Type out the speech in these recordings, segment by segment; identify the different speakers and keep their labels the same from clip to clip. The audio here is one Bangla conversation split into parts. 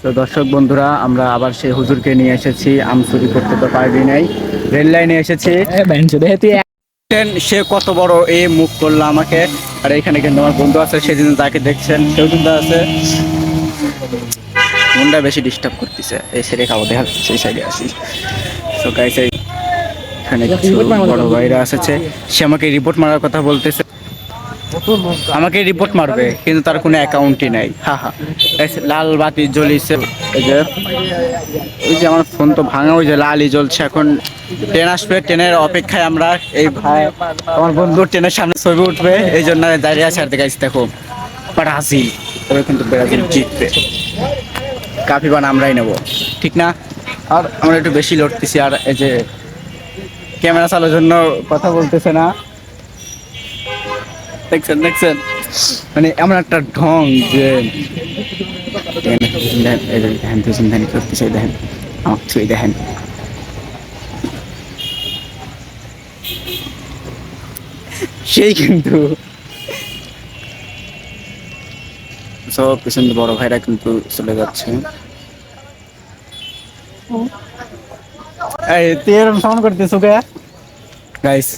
Speaker 1: তো দর্শক বন্ধুরা, আমরা আবার সেই হুজুরকে নিয়ে এসেছি। চুরি করতে তো পারবি নাই, রেল লাইনে এসেছি। সে কত বড় মুখ করলো আমাকে। আর এখানে কিন্তু আমার বন্ধু আছে, সেদিন তাকে দেখছেন, সেও কিন্তু আছে। মনটা বেশি ডিস্টার্ব করতেছে। এই সাইডে খাবো, দেখা যাচ্ছে সেই সাইডে আসি। তো গাইস, এখানে কিছু বড় ভাইরা এসেছে। সে আমাকে রিপোর্ট মারার কথা বলতেছে। আমাকে রিপোর্ট মারবে, কিন্তু তার কোনো অ্যাকাউন্টই নাই। হা হা। লাল বাতি জ্বলিছে। ওই যে আমার ফোন তো ভাঙা, ওই যে লালই জ্বলছে। এখন ট্রেন আসবে, ট্রেনের অপেক্ষায় আমরা। এই ভাই আমার বন্ধু ট্রেনের সামনে ছবি উঠবে, এই জন্য দাঁড়িয়ে আছে। আর দেখাইছি দেখো, ব্রাজিল। তবে কিন্তু ব্রাজিল জিতবে। কাপিবান আমরাই নেব, ঠিক না? আর আমরা একটু বেশি লড়তেছি। আর এই যে ক্যামেরা চালানোর জন্য কথা বলতেছে না, দেখছেন দেখছেন, মানে এমন একটা ঢং যে দেখেন করতেছে। দেখেন আমাকে ছুঁয়ে দেখেন। সেই কিন্তু সব পিছন বড় ভাইরা কিন্তু চলে যাচ্ছে। এই তুই এরকম সাউন্ড করতেছ কে গাইস?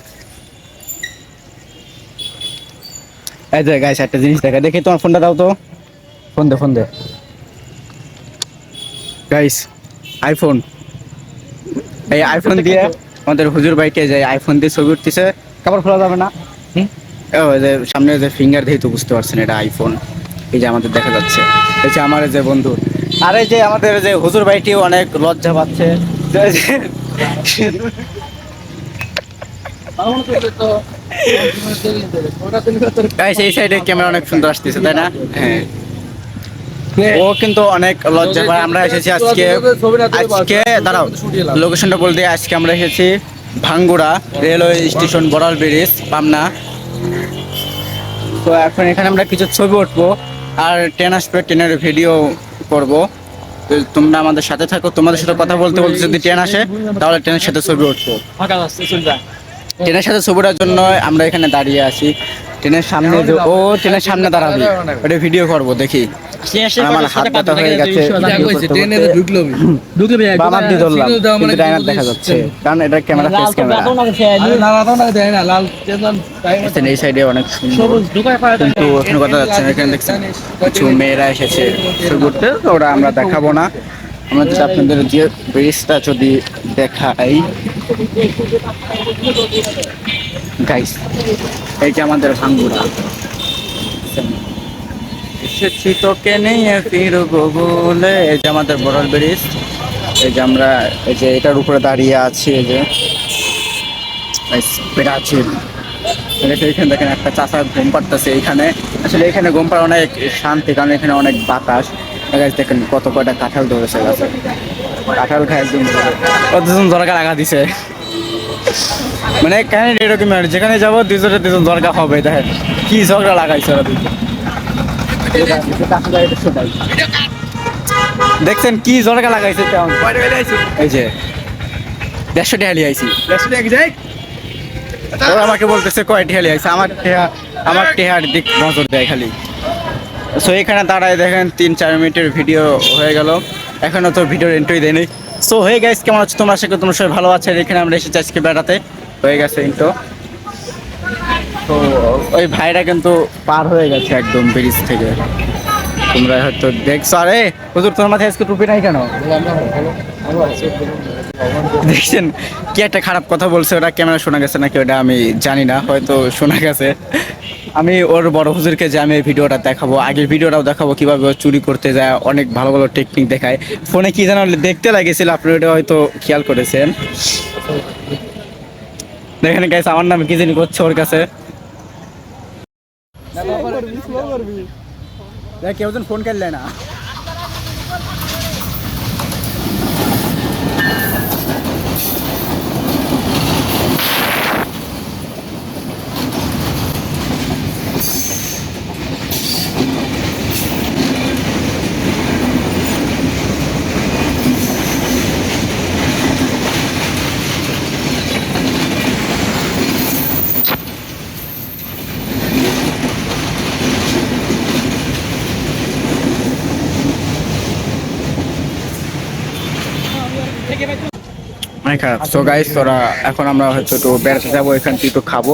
Speaker 1: এই যে গাইস, একটা জিনিস দেখা, দেখি তোমার ফোনটা দাও তো। ফোন দে গাইস। আইফোন, এই আইফোন দিয়ে আমাদের হুজুর ভাইকে যে আইফোন দিয়ে ছবি উঠতেছে। কাপড় খোলা যাবে না? ওই যে সামনে যে ফিঙ্গার দিয়ে তো বুঝতে পারছেন এটা আইফোন। এই যে আমাদের দেখা যাচ্ছে, এই যে আমার যে বন্ধু। আর এই যে আমাদের যে হুজুর ভাইটিও অনেক লজ্জা পাচ্ছে। এই সাইডে ক্যামেরা অনেক সুন্দর আসতেছে, তাই না? হ্যাঁ, ও কিন্তু অনেক লজ্জা পায়। আমরা এসেছি আজকে, দাঁড়াও লোকেশনটা বলতে। আজকে আমরা এসেছি Bhangura railway station, Baral bridge, Pabna. তো এখন এখানে আমরা কিছু ছবি উঠবো, আর ট্রেন আসবে, ট্রেনের ভিডিও করব। তো তোমরা আমাদের সাথে থাকো। তোমাদের সাথে কথা বলতে বলতে যদি ট্রেন আসে, তাহলে ট্রেনের সাথে ছবি উঠবো। ট্রেনের সাথে ছবিটার জন্য আমরা এখানে দাঁড়িয়ে আছি। ট্রেনের সামনে যে ও ট্রেনের সামনে দাঁড়াবে, ওটা ভিডিও করব। দেখি আমার হাত ব্যথা হয়ে গেছে। বামার দিয়ে ধরলাম, কিন্তু ডাইনার দেখা যাচ্ছে, কারণ এটা ক্যামেরা ফেস ক্যামেরা। এই সাইডে অনেক সুন্দর, কিন্তু ওখানে কথা যাচ্ছে না। এখানে দেখছেন কিছু মেয়েরা এসেছে ছবি করতে, ওরা আমরা দেখাবো না। আমরা যদি আপনাদের যে ব্রিজটা যদি দেখাই গাইস, এই যে আমাদের ভাঙ্গুড়া। এসেছি তোকে নিয়ে ফিরবো বলে। এই যে আমাদের বড়াল ব্রিজ। এই যে আমরা এই যে এটার উপরে দাঁড়িয়ে আছি। এই যে ব্রাজিল। এখানে দেখেন একটা চাষা ঘুম পাড়তেছে এইখানে। আসলে এখানে ঘুম পাড়া অনেক শান্তি, কারণ এখানে অনেক বাতাস। দেখেন কত কয়টা কাঁঠাল ধরেছে গাছে। কাঁঠাল খায় একদম, কতজন দরকার আগা দিছে। মানে কেন এরকম, যেখানে যাবো দুজন দরকার হবে। দেখেন কি ঝগড়া লাগাইছে ওরা দুজন। দেখছেন কি ঝগড়া লাগাইছে তেমন। এই যে 150 টাকা লিয়ে আইছি। ও আমাকে বলতেছে কয় টেহা লিয়ে আইছে। আমার টেহার দিক নজর দেয় খালি। সো এখানে দাঁড়ায় দেখেন 3-4 মিনিটের ভিডিও হয়ে গেল, এখনো তো ভিডিওর এন্ট্রি দেয়নি। সো হয়ে গাইস, কেমন আছো তোমরা? আশা করি তোমরা সবাই ভালো আছো। এখানে আমরা এসেছি আজকে বেড়াতে, হয়ে গেছে ইন্টো। তো ওই ভাইরা কিন্তু পার হয়ে গেছে একদম ব্রিজ থেকে, তোমরা হয়তো দেখছো। আরে হুজুর, তোর মাথায় আজকে টুপি নাই কেন? দেখছেন কি একটা খারাপ কথা বলছে। ওটা ক্যামেরা শোনা গেছে নাকি ওটা আমি জানি না, হয়তো শোনা গেছে। আমি ওর বড় হুজুরকে যে আমি এই ভিডিওটা দেখাবো, আগের ভিডিওটাও দেখাবো, কিভাবে ও চুরি করতে যায়, অনেক ভালো ভালো টেকনিক দেখায়। ফোনে কি যেন দেখতে লাগেছিল, আপনি ওটা হয়তো খেয়াল করেছেন। দেখেন গাইস, আমার নামে কি জানি করছে ওর কাছে। কেউ যেন ফোন করলে না। অনেক খারাপ। সো গাইস, তোরা এখন আমরা হয়তো একটু বেড়াতে যাবো, এখান থেকে একটু খাবো।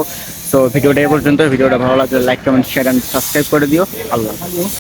Speaker 1: সো ভিডিওটা এই পর্যন্ত। ভিডিওটা ভালো লাগলে like comment share and subscribe করে দিও। আল্লাহ হাফেজ।